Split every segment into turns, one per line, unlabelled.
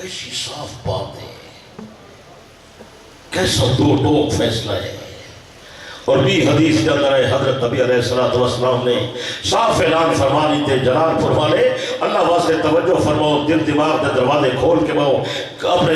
کیسی صاف بات ہے، کیسا دو ٹوک فیصلہ ہے۔ اور بھی حدیث کے اندر ہے، حضرت نبی علیہ السلام نے صاف اعلان فرمانی تھے، جلال فرمانے اللہ واسطے توجہ فرماؤ، دل دماغ دے دروازے کھول کے باؤ اپنے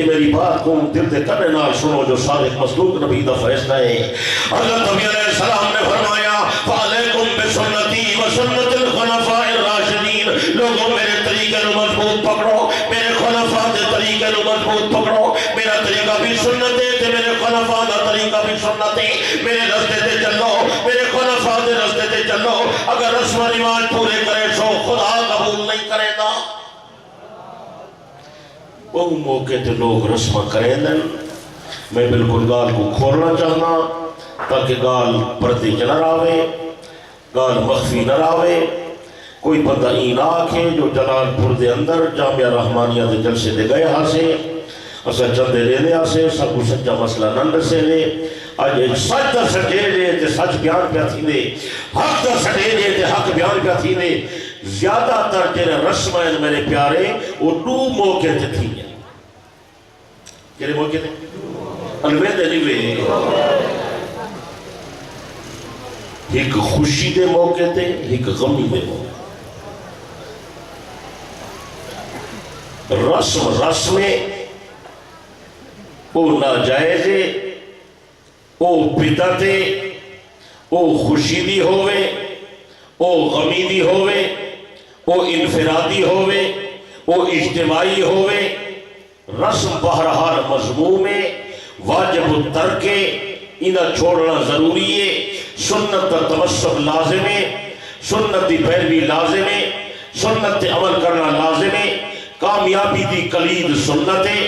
میری بات کو دل دے کرنے نال سنو، جو صادق مصدوق نبی دا فیصلہ ہے۔ حضرت نبی علیہ السلام نے فرمایا فعلیکم بسنتی وسنت الخلفاء الراشدین، لوگوں میرے طریقے کو مضبوط پکڑو، میرے خلفاء دے طریقے کو مضبوط پکڑو، میرا طریقہ بھی سنت ہے تے میرے خلفاء دا طریقہ بھی سنت ہے، میرے رستے تے چلو، میرے خلفاء دے رستے تے چلو، اگر رسم و رواج پورے کرے سو خدا قبول نہیں کرے گا۔ وہ موقع تے لوگ رسم کریں دن، میں بالکل گال کو کھولنا چاہنا تاکہ گال پردے چ نہ راوے، گال مخفی نہ راوے۔ کوئی بندہ این آکھے جو جلال پور دے اندر جامعہ رحمانیہ دے جلسے دے گئے ہاسے اسا چندے رہنے آسے، سب کو سچا مسئلہ نند سے لے، آج ایک سچ دا سٹے لے تے سچ بیان پیا تھی دے، حق دا سٹے لے تے حق بیان پیا تھی دے۔ زیادہ تر جنہیں رسمائن میرے پیارے وہ دو موقع تے تھی ہیں، کیلے موقع تے الویدے لیوے، ایک خوشی دے موقع تے ایک غمی دے موقع۔ رسمیں او ناجائزے، او بدعتے، او خوشی دی ہوئے، او غمی دی ہوئے، او انفرادی ہوئے، او اجتماعی ہوئے، رسم بہرحال مضموم ہے، واجب الترک ہے، انہیں چھوڑنا ضروری ہے، سنت کا تمسک لازم ہے، سنت دی پیروی لازم ہے، سنت تے عمل کرنا لازم ہے، کامیابی دی کلید سنت ہے،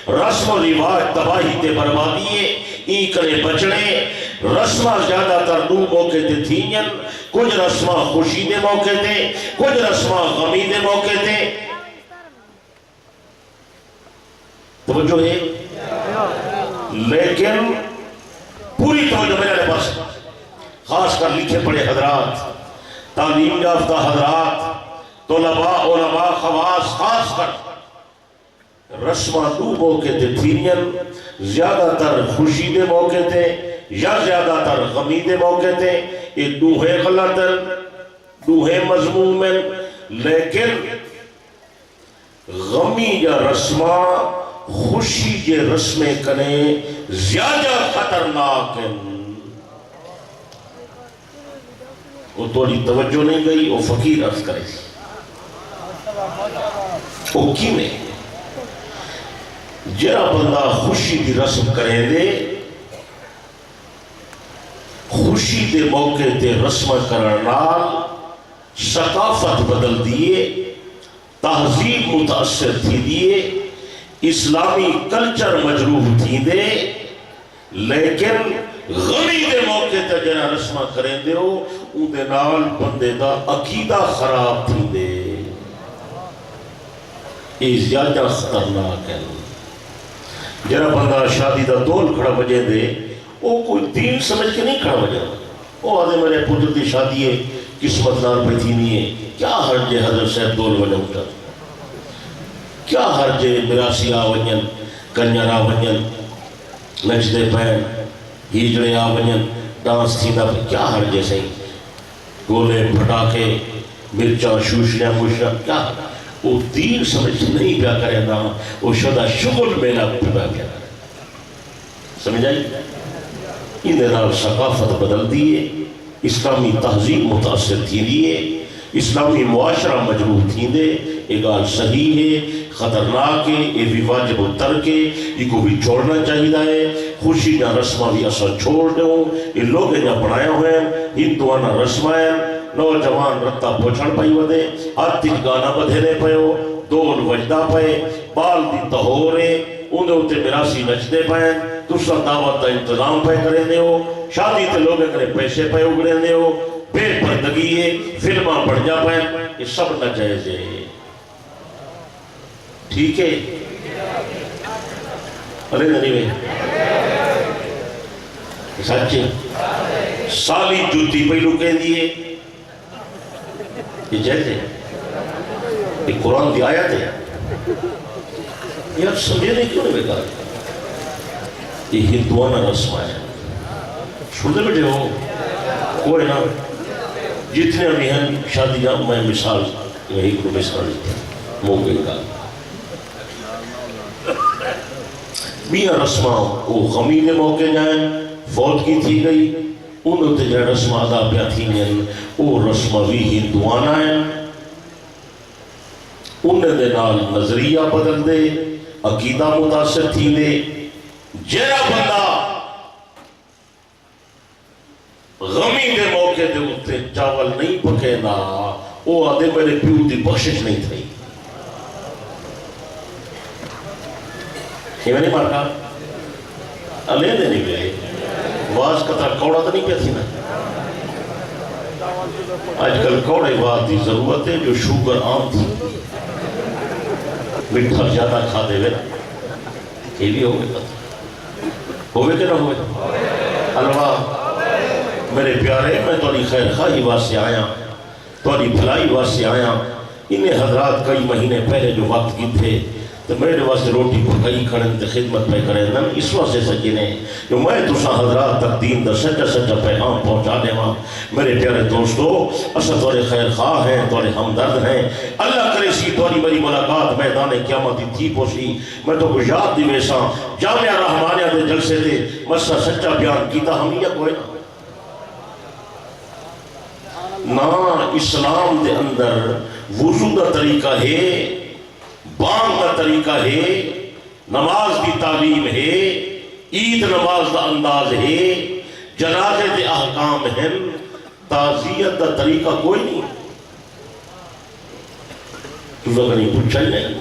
رسم و رواج تباہی تے بربادی ہے، این کرے بچنے۔ رسمہ زیادہ تر دو موقع تے تھینین، کچھ رسمہ خوشی دے موقع تے، کچھ رسمہ غمی دے موقع تے۔ توجہ ہے لیکن پوری توجہ میرے پاس، خاص کر لکھے پڑے حضرات، تعلیم یافتہ حضرات، طلباء علماء خواص، خاص کر رسمہ دو موقع تے تھینین، زیادہ تر خوشی دے موقع تے یا زیادہ تر غمی دے موقع تے، یہ دوہے غلطن، دوہے مضمومن، لیکن غمی یا رسمہ خوشی کے رسمیں کریں زیادہ خطرناک ہیں۔ وہ توڑی توجہ نہیں گئی، وہ فقیر عرض کرے وہ کی میں جرا بندہ خوشی دی رسم کریں دے، خوشی دے موقع تے رسم کرنال ثقافت بدل دیئے، تہذیب متاثر تھی دیئے، اسلامی کلچر مجروح تھی دے، لیکن غمی دے موقع تے جرا رسم کریں دے ہو ان دے نال بندے دا عقیدہ خراب تھی دے۔ یہ زیادہ خطرناک ہے۔ جرا بندہ شادی دا دول کھڑا بجے دے، وہ کوئی دین سمجھ کے نہیں کھڑا بجے، وہ آدھے میرے پتر دی شادی ہے، قسمت نال پہ تھی نہیں ہے، کیا حرج ہے حضرت صاحب دول بجا اٹھا، کیا حرج ہے مراسی آونین، کنیر آونین، نچدے پین، ہیجڑے آونین، ڈانس تھی دا، کیا حرج ہے صحیح، گولے پھٹاکے، مرچاں شوشیاں مشرا، کیا وہ دین سمجھ نہیں پیا کرے نا، وہ شدہ شغل میں نہ پیا کرے، سمجھ آئی؟ ان دنال ثقافت بدل دیئے، اسلامی تہذیب متاثر تھی دیئے، اسلامی معاشرہ مجروح تھی دے، یہ گال صحیح ہے، خطرناک ہے، یہ بھی واجب ترک ہے، یہ کو بھی چھوڑنا چاہیے ہے۔ خوشی نہ رسمہ بھی اثر چھوڑ دوں، یہ لوگ نہ بڑھائے ہوئے ہیں، ہندوانہ رسمہ ہیں، نوجوان رتا پوچھڑ پائی ودے، آتش گانا بدھنے پہو، دول وجدہ پہے، بال دی تہورے، انہیں ہوتے مراسی نچدے پہے، دوسرا دعوت دا انتظام پہ کریں دے ہو، شادی تے لوگے کرے پیسے پہ اگڑیں دے ہو، بے پردگی ہے، فلمہ بڑھ جا پہے، یہ سب نہ جائز ہے۔ ٹھیک ہے؟ ارے نہیں میں سچے سالی جوتی پہلو کہہ دیئے، یہ جائز ہے، یہ قرآن دی آیت ہے، یار سمجھے نہیں کیوں نہیں بیکار؟ یہ ہندوانہ رسم ہے، سنتے بیٹھے ہو کوئی نہ جتنے بھی ہیں شادیاں، میں مثال یہی کو مثال موقع کا میاں رسمہ وہ غمی کے موقع جائیں فوت کی تھی گئی انہوں تے جائے رسمہ ادا پیا تھی ہیں وہ رسمہ بھی ہندوانہ ہیں، انہیں دے نال نظریہ بدل دے، عقیدہ متاثر تھی دے، جیرا بندہ غمی دے موقع دے اتے چاول نہیں پکے نا وہ آدھے میرے پیو دی بخشش نہیں تھی۔ یہ میں نہیں مارکا علیہ دے نہیں گئے واز کترا کوڑا تو نہیں پہ تھی نا۔ آج کل کوڑے واز دی ضرورت ہے جو شوگر عام تھی مٹھا زیادہ کھا دے گا یہ بھی ہوئے پتہ ہوئے کہ نہ ہوئے حلوہ میرے پیارے میں توڑی خیر خواہی واسے آیا توڑی بھلائی واسے آیا انہیں حضرات کئی مہینے پہلے جو وقت کی تھے تو میرے واسے روٹی پکائی کھڑن تے خدمت پہ کریں نن اس واسے سجنے جو میں تسا حضرات تک دین دا سچا سچا پیغام پہنچا دے ماں میرے پیارے دوستو اسا توڑے خیر خواہ ہیں توڑے ہمدرد ہیں اللہ کرے سی توڑی بری ملاقات میدان قیامت تھی پوسی میں تو کو یاد دی ویسا جامعہ رحمانیہ دے جلسے دے مسا سچا بیان کیتا ہم یہ کوئی نا اسلام دے اندر وضو دا طریقہ ہے بانگ کا طریقہ ہے نماز کی تعلیم ہے عید نماز کا انداز ہے جنازے دے احکام ہیں تعزیت کا طریقہ کوئی نہیں تو لوگ نہیں پوچھا نہیں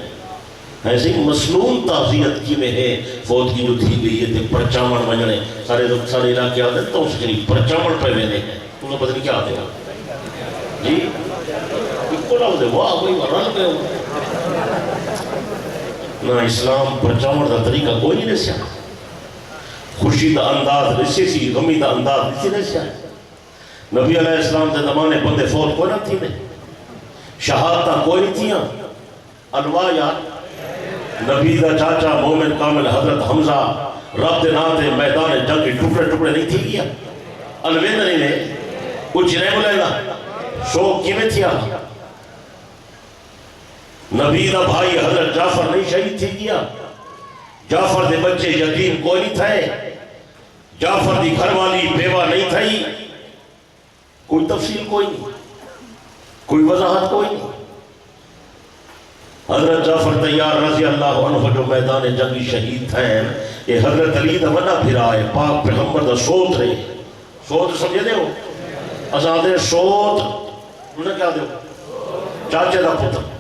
ایسے ہی مسنون تعزیت کی میں ہے فوت کی جو تھی گئی ہے پرچامن بننے سارے علاقے آتے ہیں تو اس کے لیے پرچامن پہ وینے ہیں تو لوگ پتہ نہیں کیا آتے ہیں جی کو نہ ہوتے واہ کوئی رل گئے ہو نہ اسلام پرچاون دا طریقہ کوئی نہیں رسیا خوشی دا انداز رسی سی غمی دا انداز رسی رسیا نبی علیہ السلام دے زمانے بندے فوت کوئی نہ تھی نے شہادتہ کوئی نہیں تھیاں انواع یاد نبی دا چاچا مومن کامل حضرت حمزہ رب دے ناتے میدان جنگ ٹکڑے ٹکڑے نہیں تھی گیا الوین نہیں نے کچھ نہیں بولے گا شوق کی میں تھیا نبی دا بھائی حضرت جعفر نہیں شہید تھی گیا جعفر دے بچے یتیم کوئی نہیں تھے جعفر دی گھر والی بیوہ نہیں تھی کوئی تفصیل کوئی نہیں کوئی وضاحت کوئی نہیں حضرت جعفر تیار رضی اللہ عنہ جو میدان جنگی شہید تھے یہ حضرت علی دا منہ پھرا ہے پاک پیغمبر دا سوت رہے سوت سمجھے دے ہو ازادے سوت انہیں کیا دے ہو چاچے دا پتر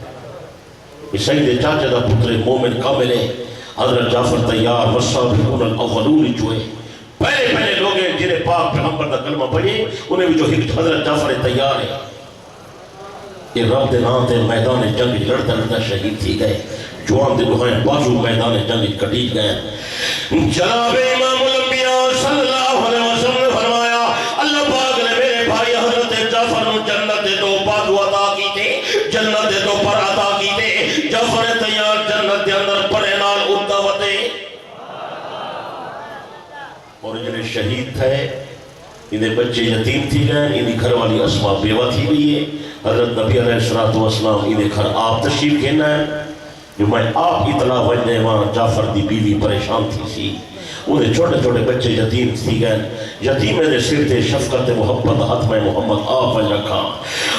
سید چاچے دا پتر مومن کامل ہے حضرت جعفر تیار والسابقون الاولون جوئے پہلے لوگ ہیں جنہیں پاک پیغمبر دا کلمہ پڑھے انہیں بھی جو حضرت جعفر تیار ہے یہ رب دے نام دے میدان جنگ لڑتا لڑتا شہید تھی گئے جوان دے لوہائیں بازو میدان جنگ کٹیج گئے جناب امام الانبیاء صلی اللہ علیہ وسلم نے فرمایا اللہ پاک نے میرے بھائی حضرت جعفر جنت دے دو بازو عطا کی تھے جنت دے دو پر عطا کی تھے جعفر تیار جنت دے اندر پڑے نال اتاوتے اور جنہیں شہید تھے انہیں بچے یتیم تھی گئے انہیں گھر والی اسما بیوہ تھی گئی ہے حضرت نبی علیہ السلام انہیں گھر آپ تشریف کہنا ہے جو میں آپ اطلاع وجنے وہاں جعفر دی بیوی پریشان تھی سی انہیں چھوٹے چھوٹے بچے یتیم تھی گئے یتیم نے سر تے شفقت محبت حتم محمد آپ وجہ رکھا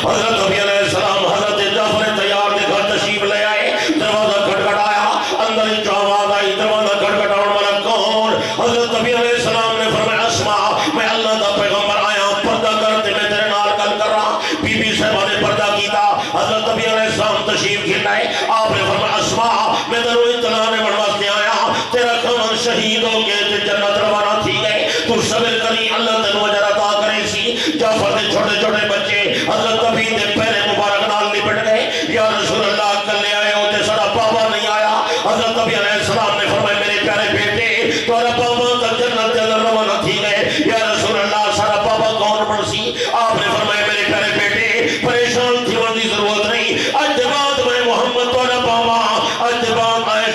حضرت نبی علیہ السلام حضرت جعفر تیار دے گھر تشریف لے آئے دروازہ کھٹکھٹایا اندر ہی آواز آئی دروازہ کھٹکھٹاؤن والا کون حضرت نبی علیہ السلام نے فرمایا اسمع میں اللہ دا پیغمبر آیا پردہ کرتے میں تیرے نال گل کر رہا بی بی صاحبہ نے پردہ کیتا حضرت نبی علیہ السلام تشریف گھنائے آپ نے فرمایا اسمع میں تیرے اطلاع نے بڑھواستے آیا تیرا خمر شہید ہو کے جنت روانہ تھی گئے تو صبر کری اللہ تنو اجر عطا کرے سی جعفر دے چھوٹے چھوٹے بچے حضرت نبی دے پہلے مبارک نال لپٹ گئے یا رسول اللہ کل لے آئے ہوتے سارا بابا نہیں آیا حضرت نبی علیہ السلام نے فرمایا میرے پیارے بیٹے تورا بابا تک جنت دے اندر روانہ تھی گئے یا رسول اللہ سارا بابا کون بن سی آپ نے فرمایا میرے پیارے بیٹے پریشان تھی ہونے کی ضرورت نہیں اج بعد میں محمد تورا بابا اج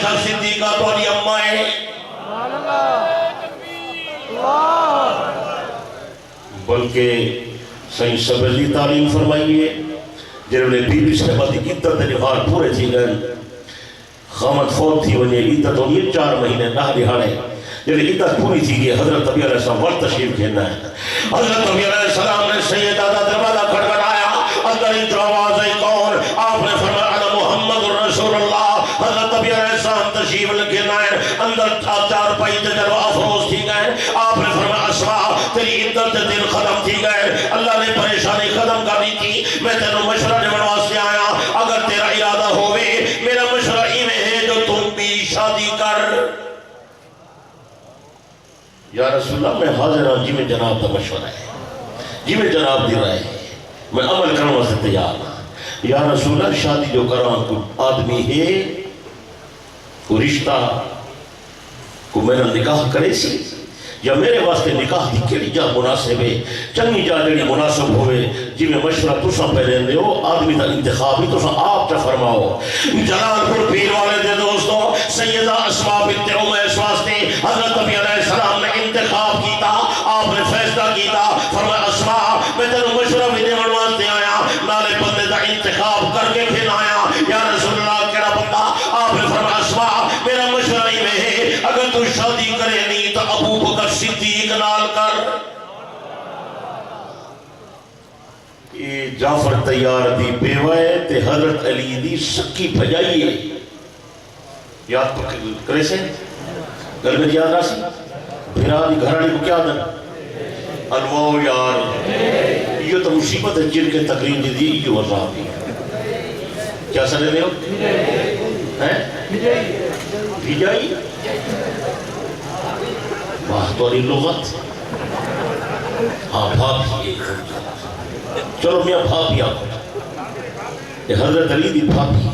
عائشہ صدیقہ تو علی اماں ہے بلکہ صحیح صبر دی تعلیم فرمائیے جنہوں نے بی بی صحبہ دی عدت نہار پورے تھی گئے خامد فوت تھی ونی عدت ہونی 4 مہینے نہ دہاڑے جنہیں عدت پوری تھی گئی حضرت نبی علیہ السلام ورد تشریف کھیلنا ہے حضرت نبی علیہ السلام نے سیدہ دا دروازہ کھڑکھڑایا اندر انتر آواز ہے کون آپ نے فرمایا انا محمد رسول اللہ حضرت نبی علیہ السلام تشریف کھیلنا ہے اندر 4 پائی تجربہ افروز تھی گئے آپ نے فرمایا اسماء تیری عدت دل ختم تھی گئے اللہ نے پریشانی ختم کرنی تھی میں تینوں مشورہ دینے واسطے آیا اگر تیرا ارادہ ہوئے میرا مشورہ ایویں ہے جو تم بھی شادی کر یا رسول اللہ میں حاضر ہوں جی میں جناب کا مشورہ ہے جی میں جناب دی رائے ہے میں عمل کرنے سے تیار ہوں یا رسول اللہ شادی جو کران کو آدمی ہے کو رشتہ کو میرا نکاح کرے سی یا میرے واسطے نکاح دی کیڑی جا مناسب ہے چنگی جا جڑی مناسب ہوئے جی میں مشورہ تساں پہ لیندے ہو آدمی دا انتخاب ہی تساں آپ چا فرماؤ جلال پور پیر والے دے دوستوں سیدہ اسماء بنت عمیس واسطے حضرت نبی علیہ السلام نے انتخاب کیتا آپ نے فیصلہ کیتا فرمایا اسماء میں تینوں مشورہ بھی دینے واسطے آیا نالے بندے دا انتخاب کر کے پھر آیا یا رسول اللہ کیڑا بندہ آپ نے فرمایا اسماء میرا مشورہ ہی میں ہے اگر تو شادی کرے نہیں تو ابو بکر صدیق نال کر یہ جعفر تیار دی بیوہ ہے تے حضرت علی دی سکی بھجائی ہے یاد کرے سے گھر میں یاد راسی بھیرا دی گھراڑی کو کیا دن الواو یار یہ تو مصیبت ہے جن کے تقریم دی دی یہ وضاح بھی کیا سنے دے ہو بھیجائی بہتوری لغت ہاں بھاپی چلو میاں بھاپی آپ یہ حضرت علی دی بھاپی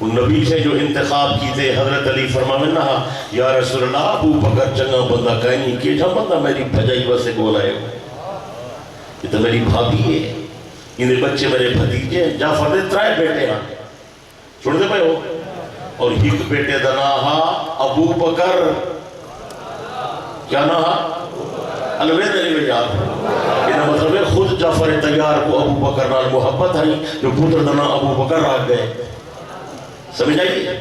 ان نبی سے جو انتخاب کی تھے حضرت علی فرماوے نہ یا رسول اللہ ابو بکر چنگا بندہ کہیں کہ جہاں بندہ میری بھجائی بسے گول آئے ہو یہ تو میری بھاپی ہے انہیں بچے میرے بھتیجے جعفر دے 3 بیٹے ہیں چھوڑ دے پائے ہو اور ایک بیٹے دا نام ابو بکر کیا نام الوید علی ویاد انہا مطلب ہے خود جعفر تیار کو ابو بکر نال محبت ہے جو پوتر دا نام ابو بکر راگ گئے سمجھ آئیے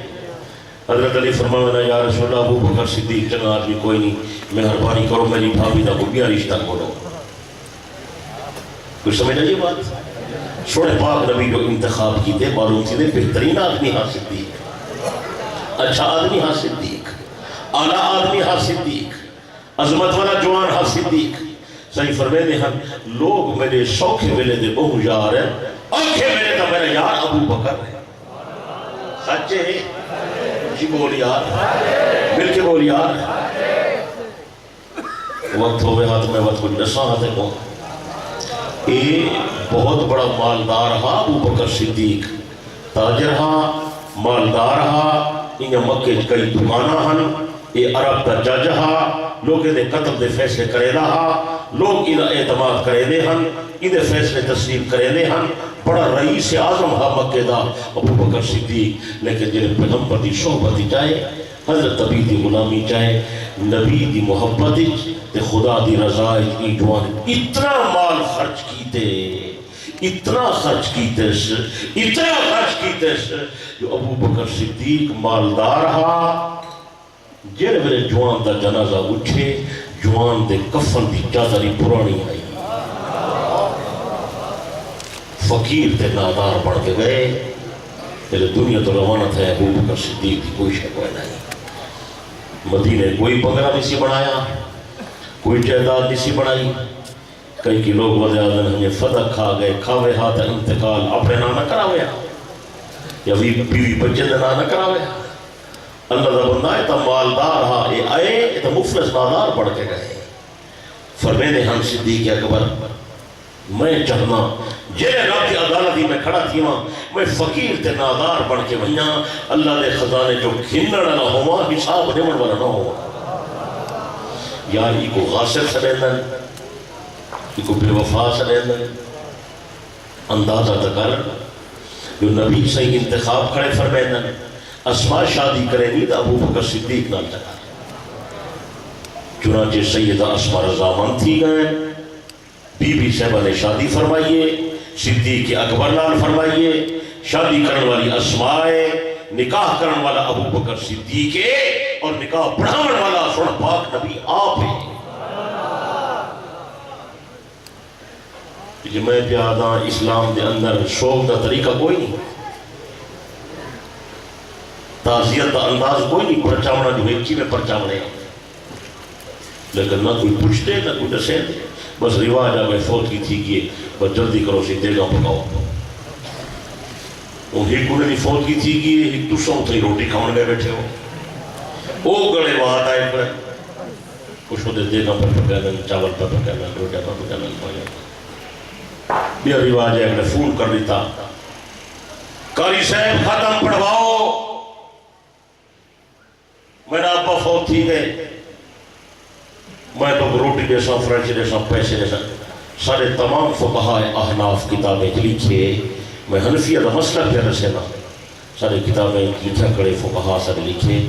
حضرت علی فرمانا یا رسول اللہ ابو بکر صدیق چنگا آدمی کوئی نہیں مہربانی کرو میری بھابی دا گویا رشتہ کھولو کچھ سمجھ آئیے بات سوڑے پاک نبی جو انتخاب کی تھے معلوم تھی بہترین آدمی ہاں صدیق اچھا آدمی ہاں صدیق اعلیٰ آدمی ہاں صدیق عظمت والا جوان ہاں صدیق صحیح فرمے دے ہم لوگ میرے شوکے ملے دے بہو یار ہیں آنکھیں ملے دا میرا یار ابو بکر ہے سچے ہیں جی بول یار مل کے بول یار وقت ہوئے ہاتھ میں وقت کچھ نسا ہاتھ ہے یہ بہت بڑا مالدار ہاں ابو بکر صدیق تاجر ہاں مالدار ہاں انہیں مکہ کئی دکانہ ہن یہ عرب دا جج ہاں لوگ انہیں قتل دے فیصلے کرے رہا لوگ انہیں اعتماد کرے دے ہن انہیں فیصلے تسلیم کرے دے ہن بڑا رئیس اعظم ہاں مکہ دا ابو بکر صدیق لیکن جنہیں پیغمبر دی صحبت چاہے حضرت نبی دی غلامی چاہے نبی دی محبت تے خدا دی رضا اتنی جوان اتنا مال خرچ کیتے اتنا خرچ کیتے جو ابو بکر صدیق مالدار ہاں جن میرے جوان دا جنازہ اٹھے جوان دے کفن دی چادری پرانی آئی فقیر تے نادار بڑھ کے گئے تیرے دنیا تو روانت ہے ابو بکر صدیق کی کوئی شک نہیں مدینے کوئی بنگلہ نہیں سی بنایا کوئی جائیداد نہیں سی بنائی کئی کی لوگ وضع آدھن ہمیں فتح کھا گئے کھاوے ہاتھ انتقال اپنے نہ کراویا یا بیوی بچے دے نہ کراویا اللہ دا بندہ ہے تا مالدار ہاں اے آئے اے تا مفلس نادار بڑھ کے گئے فرمینے ہم صدیق اکبر میں چاہنا جیرے رب کی عدالتی میں کھڑا تھی میں فقیر تے نادار بڑھ کے وہیاں اللہ دے خزانے جو کھنڑ نہ ہوا حساب نمڑ والا نہ ہوا یار یہ کو غاصب سلیندن یہ کو بے وفا سلیندن اندازہ تکر جو نبی صحیح انتخاب کھڑے فرمیندن اسما شادی کرے نہیں تو ابو بکر صدیق نال چکا چنانچہ سیدہ اسما رضامند تھی گئے بی بی صاحبہ نے شادی فرمائیے صدیق اکبر نال فرمائیے شادی کرنے والی اسما ہے نکاح کرنے والا ابو بکر صدیق ہے اور نکاح پڑھاون والا سن پاک نبی آپ ہے کہ میں پیادا اسلام دے اندر شوق دا طریقہ کوئی نہیں تعزیت دا انداز کوئی نہیں پرچاونا جو ایک میں پرچاونے لیکن نہ کوئی پوچھتے نہ کوئی دسے بس رواج آگئے فوت کی تھی کہ بس جلدی کرو سی دے گا پکاؤ وہ ایک انہیں بھی فوت کی تھی کہ ایک دوسرا اتنی روٹی کھاؤن گئے بیٹھے ہو وہ گڑے وہاں آئے پر کچھ ہوتے دے گا پر پکانا چاول پر پکانا روٹیا پر پکانا یہ رواج ہے میں فون کر لیتا قاری صاحب ختم پڑھواؤ میرا ابا فوت تھی گئے میں تو روٹی جیسا فرنچ جیسا پیسے جیسا سارے تمام فقہاء احناف کتابیں لکھے میں حنفیہ دا مسئلہ پہ رسے نا سارے کتابیں لکھا کرے فقہاء سارے لکھے